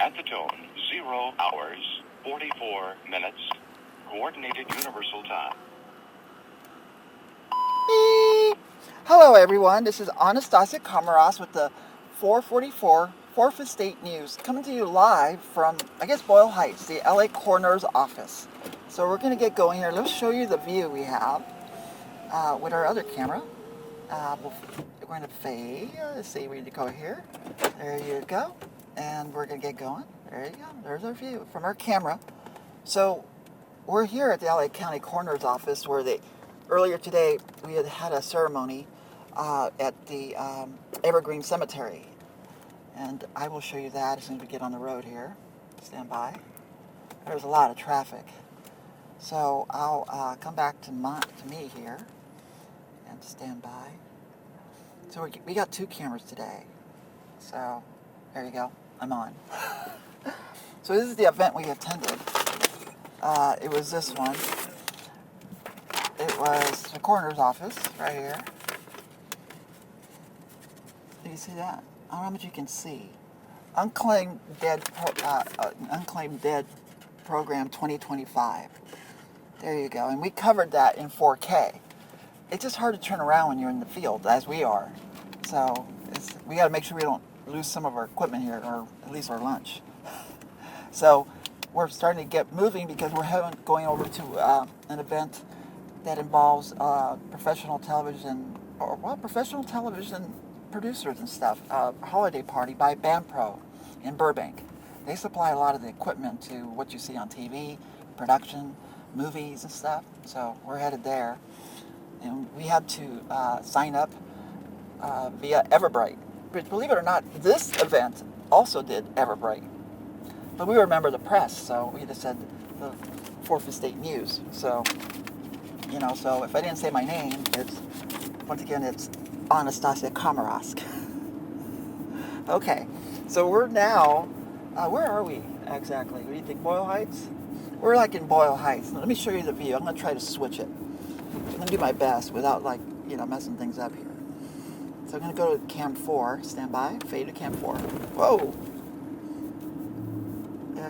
At the tone, 0 hours, 44 minutes, Coordinated Universal Time. Hello everyone, this is Annestacia Komarovsk with the 444 4th Estate News, coming to you live from, I guess, Boyle Heights, the LA coroner's office. So we're going to get going here. Let's show you the view we have with our other camera. We're going to fade. Let's see, we need to go here. There you go. And we're going to get going. There you go. There's our view from our camera. So we're here at the LA County Coroner's Office where earlier today we had a ceremony at the Evergreen Cemetery. And I will show you that as soon as we get on the road here. Stand by. There's a lot of traffic. So I'll come back to me here and stand by. So we got 2 cameras today. So there you go. I'm on. So this is the event we attended. It was this one. It was the coroner's office right here. Do you see that? I don't know how much you can see. Unclaimed Dead Program 2025. There you go. And we covered that in 4K. It's just hard to turn around when you're in the field, as we are. So we got to make sure we don't lose some of our equipment here, or at least our lunch. So we're starting to get moving because we're going over to an event that involves professional television producers and stuff. A holiday party by BAMPRO in Burbank. They supply a lot of the equipment to what you see on TV, production, movies and stuff. So we're headed there. And we had to sign up via Everbright. But believe it or not, this event also did Everbright. But we were a member of the press, so we just said the 4th Estate News. So, so if I didn't say my name, it's Annestacia Komarovsk. Okay, so we're now, where are we exactly? What do you think, Boyle Heights? We're like in Boyle Heights. Let me show you the view. I'm going to try to switch it. I'm going to do my best without messing things up here. So I'm going to go to cam 4, stand by, fade to cam 4. Whoa!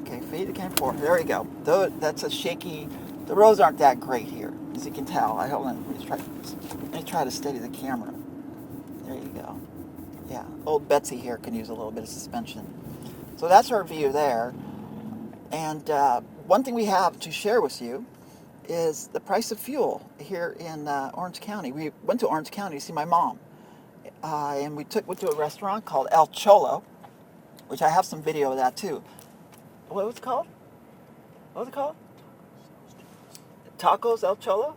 Okay, fade to cam 4. There we go. That's a shaky, the roads aren't that great here, as you can tell. Hold on, let me try to steady the camera. There you go. Yeah, old Betsy here can use a little bit of suspension. So that's our view there. And one thing we have to share with you is the price of fuel here in Orange County. We went to Orange County to see my mom. And we went to a restaurant called El Cholo, which I have some video of that too. What was it called? What was it called? Tacos El Cholo?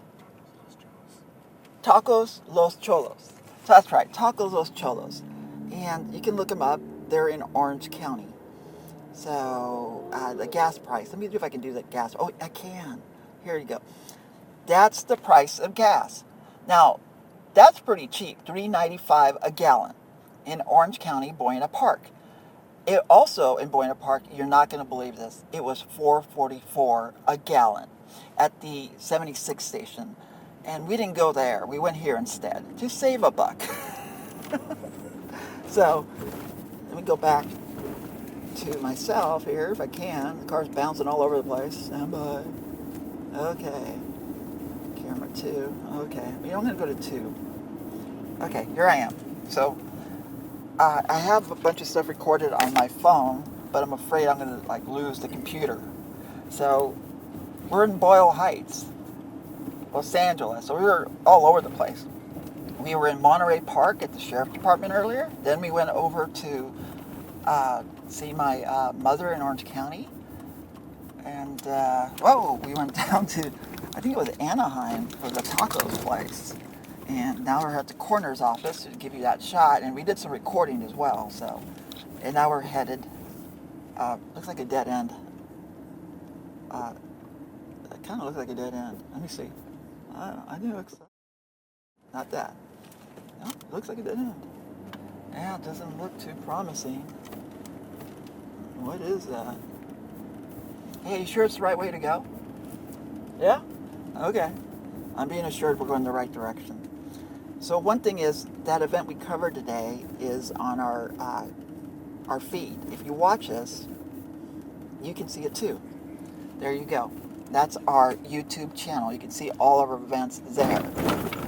Tacos Los Cholos. So that's right, Tacos Los Cholos. And you can look them up. They're in Orange County. So the gas price. Let me see if I can do the gas. Oh, I can. Here you go. That's the price of gas. Now, that's pretty cheap, $3.95 a gallon in Orange County, Buena Park. It also, in Buena Park, you're not going to believe this, it was $4.44 a gallon at the 76 station. And we didn't go there. We went here instead to save $1. So, let me go back to myself here if I can. The car's bouncing all over the place. Stand by. Okay. Camera 2. Okay. I'm going to go to 2. Okay, here I am. So, I have a bunch of stuff recorded on my phone, but I'm afraid I'm going to lose the computer. So, we're in Boyle Heights, Los Angeles. So we were all over the place. We were in Monterey Park at the Sheriff Department earlier. Then we went over to see my mother in Orange County. And, we went down to, I think it was Anaheim for the tacos place. And now we're at the coroner's office to give you that shot. And we did some recording as well. So, and now we're headed, looks like a dead end. It kind of looks like a dead end. Let me see. I think it looks like, not that. No, it looks like a dead end. Yeah, it doesn't look too promising. What is that? Hey, you sure it's the right way to go? Yeah? Okay. I'm being assured we're going the right direction. So one thing is, that event we covered today is on our feed. If you watch us, you can see it too. There you go. That's our YouTube channel. You can see all of our events there,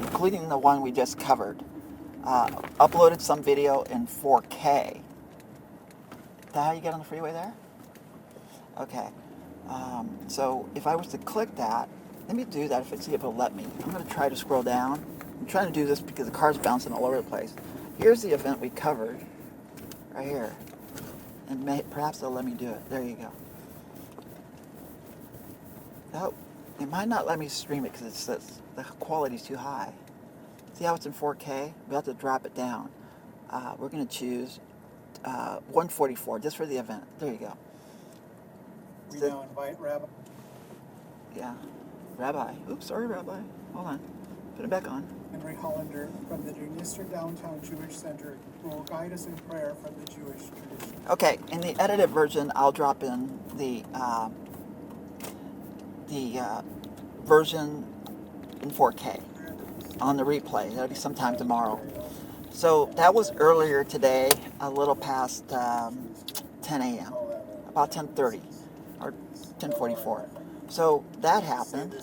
including the one we just covered. Uploaded some video in 4K. Is that how you get on the freeway there? Okay. So if I was to click that, let me do that if see if it'll let me. I'm going to try to scroll down. I'm trying to do this because the car's bouncing all over the place. Here's the event we covered, right here. And perhaps they'll let me do it. There you go. Oh, it might not let me stream it because the quality's too high. See how it's in 4K? We'll have to drop it down. We're going to choose 144 just for the event. There you go. We now invite Rabbi. Yeah. Rabbi. Oops, sorry, Rabbi. Hold on. Put it back on. Henry Hollander from the Dunister Downtown Jewish Center, who will guide us in prayer from the Jewish tradition. Okay, in the edited version, I'll drop in the version in 4K on the replay. That'll be sometime tomorrow. So that was earlier today, a little past 10 a.m., about 10:30 or 10:44. So that happened,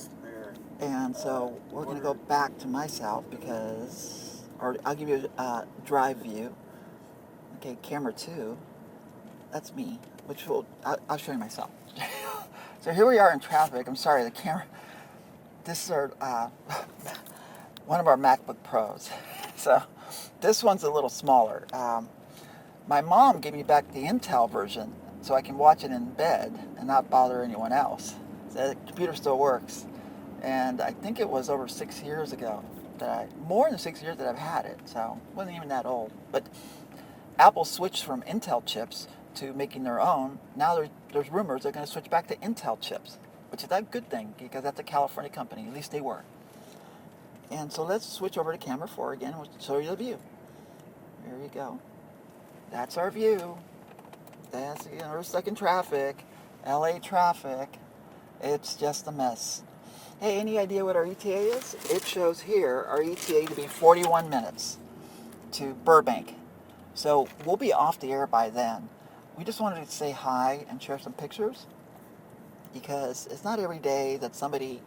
and so we're going to go back to myself because, or I'll give you a drive view. Okay, camera 2, that's me, which I'll show you myself. So here we are in traffic. I'm sorry, the camera, this is our, one of our MacBook Pros. So this one's a little smaller. My mom gave me back the Intel version so I can watch it in bed and not bother anyone else. So the computer still works. And I think it was over 6 years ago more than 6 years that I've had it. So it wasn't even that old. But Apple switched from Intel chips to making their own. Now there's rumors they're going to switch back to Intel chips, which is a good thing because that's a California company. At least they were. And so let's switch over to camera 4 again and we'll show you the view. There you go. That's our view. That's, we're stuck in traffic. LA traffic. It's just a mess. Hey, any idea what our ETA is? It shows here our ETA to be 41 minutes to Burbank. So we'll be off the air by then. We just wanted to say hi and share some pictures because it's not every day that somebody,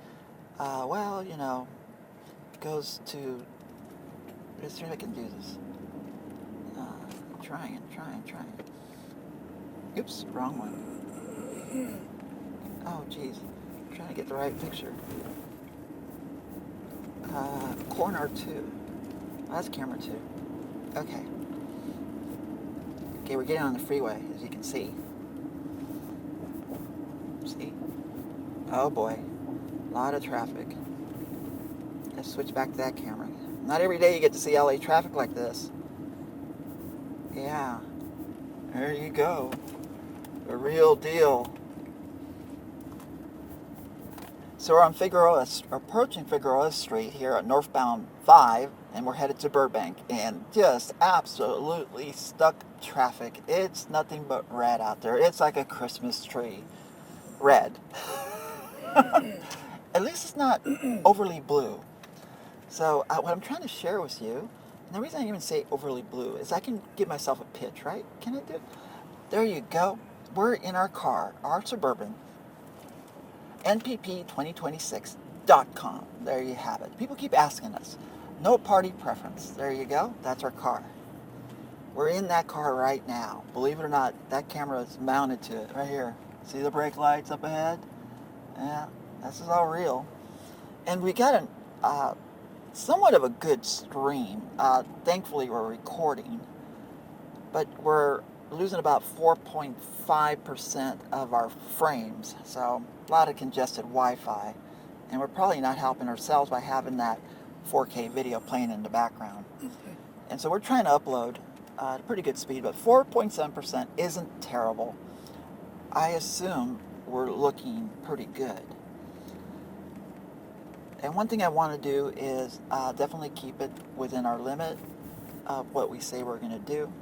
goes to, let's see if I can do this. Trying. Oops, wrong one. Oh, geez. I'm trying to get the right picture. Corner 2. That's camera 2. Okay. Okay, we're getting on the freeway, as you can see. See? Oh boy. A lot of traffic. Let's switch back to that camera. Not every day you get to see LA traffic like this. Yeah. There you go. The real deal. So we're on approaching Figueroa Street here at northbound 5, and we're headed to Burbank, and just absolutely stuck traffic. It's nothing but red out there. It's like a Christmas tree. Red. At least it's not overly blue. So what I'm trying to share with you, and the reason I even say overly blue, is I can give myself a pitch, right? Can I do it? There you go. We're in our car, our Suburban, npp2026.com. There you have it. People keep asking us. No party preference. There you go. That's our car. We're in that car right now. Believe it or not, that camera is mounted to it right here. See the brake lights up ahead? Yeah, this is all real. And we got somewhat of a good stream. Thankfully, we're recording, but we're losing about 4.5% of our frames. So a lot of congested Wi-Fi, and we're probably not helping ourselves by having that 4K video playing in the background. And so we're trying to upload at a pretty good speed, but 4.7% isn't terrible. I assume we're looking pretty good. And one thing I want to do is definitely keep it within our limit of what we say we're going to do.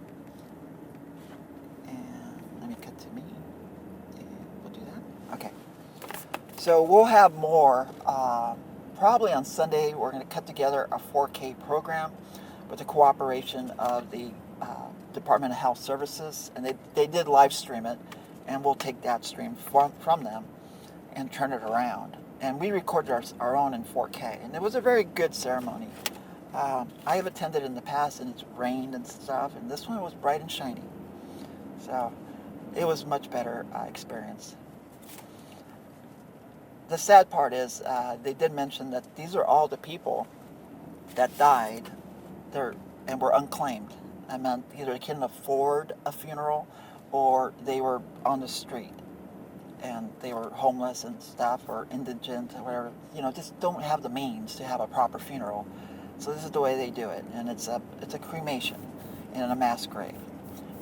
And let me cut to me. And we'll do that. Okay. So we'll have more. Probably on Sunday, we're going to cut together a 4K program with the cooperation of the Department of Health Services. And they did live stream it. and we'll take that stream from them and turn it around. And we recorded our own in 4K, and it was a very good ceremony. I have attended in the past, and it's rained and stuff, and this one was bright and shiny. So it was a much better experience. The sad part is they did mention that these are all the people that died and were unclaimed. I meant either they couldn't afford a funeral or they were on the street and they were homeless and stuff, or indigent or whatever, just don't have the means to have a proper funeral. So this is the way they do it, and it's a cremation in a mass grave,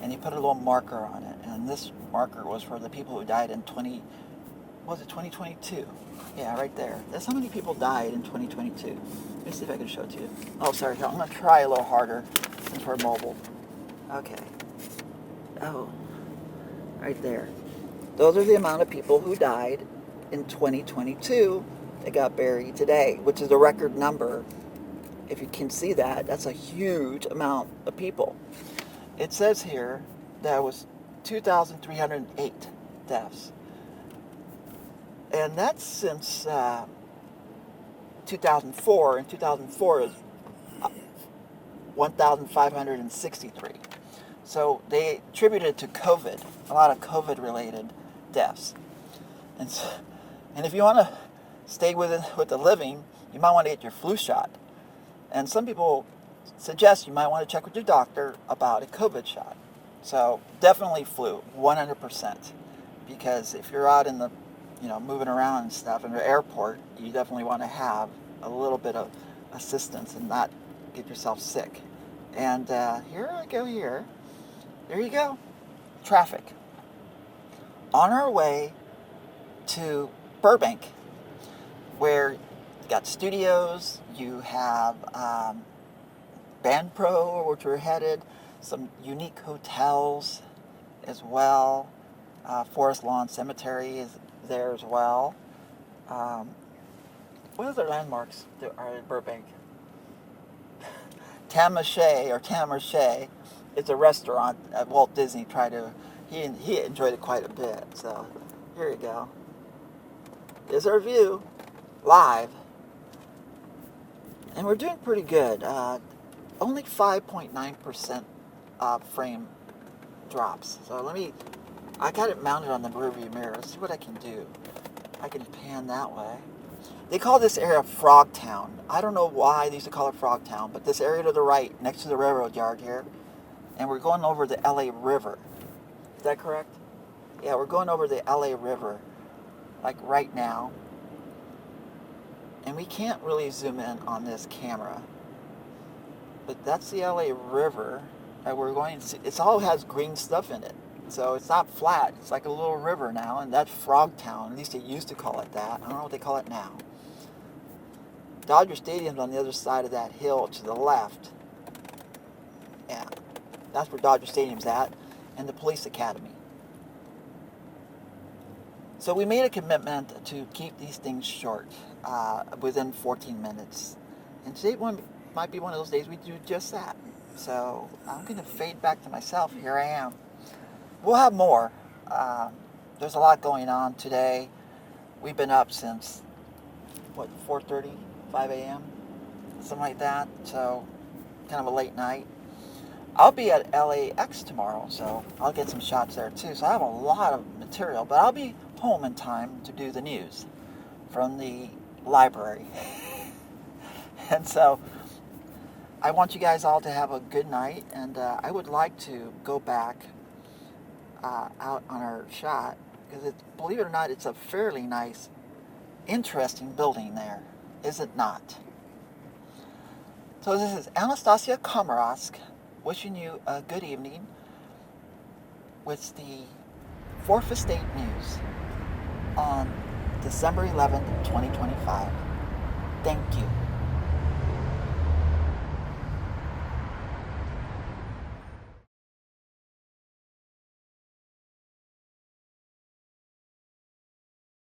and you put a little marker on it, and this marker was for the people who died in 2022? Yeah, right there. That's how many people died in 2022. Let me see if I can show it to you. Oh, sorry, I'm going to try a little harder since we're mobile. Okay. Oh, right there. Those are the amount of people who died in 2022 that got buried today, which is the record number. If you can see that, that's a huge amount of people. It says here that it was 2,308 deaths. And that's since 2004, and 2004 is 1,563. So they attributed it to COVID, a lot of COVID-related deaths. And if you want to stay with the living, you might want to get your flu shot. And some people suggest you might want to check with your doctor about a COVID shot. So definitely flu, 100%. Because if you're out in the, moving around and stuff in the airport, you definitely want to have a little bit of assistance and not get yourself sick. And here I go here. There you go. Traffic. On our way to Burbank, where you got studios, you have Band Pro, which we're headed, some unique hotels as well. Forest Lawn Cemetery is there as well. What other landmarks are in Burbank? Tamashay. It's a restaurant at Walt Disney. He enjoyed it quite a bit. So here you go. Here's our view, live, and we're doing pretty good. Only 5.9% frame drops. So I got it mounted on the rearview mirror. Let's see what I can do. I can pan that way. They call this area Frogtown. I don't know why they used to call it Frogtown, but this area to the right, next to the railroad yard here, and we're going over the LA River. Is that correct? Yeah, we're going over the LA River, like right now. And we can't really zoom in on this camera. But that's the LA River that we're going to see. It all has green stuff in it. So it's not flat. It's like a little river now, and that's Frogtown. At least they used to call it that. I don't know what they call it now. Dodger Stadium's on the other side of that hill to the left. Yeah, that's where Dodger Stadium's at, and the police academy. So we made a commitment to keep these things short, within 14 minutes. And today might be one of those days we do just that. So I'm going to fade back to myself. Here I am. We'll have more. There's a lot going on today. We've been up since, 4:30, 5 a.m., something like that. So kind of a late night. I'll be at LAX tomorrow, so I'll get some shots there too. So I have a lot of material, but I'll be home in time to do the news from the library. And so I want you guys all to have a good night, and I would like to go back out on our shot, because believe it or not, it's a fairly nice, interesting building there, is it not? So this is Annestacia Komarovsk wishing you a good evening with the 4th Estate News on December 11th, 2025. Thank you.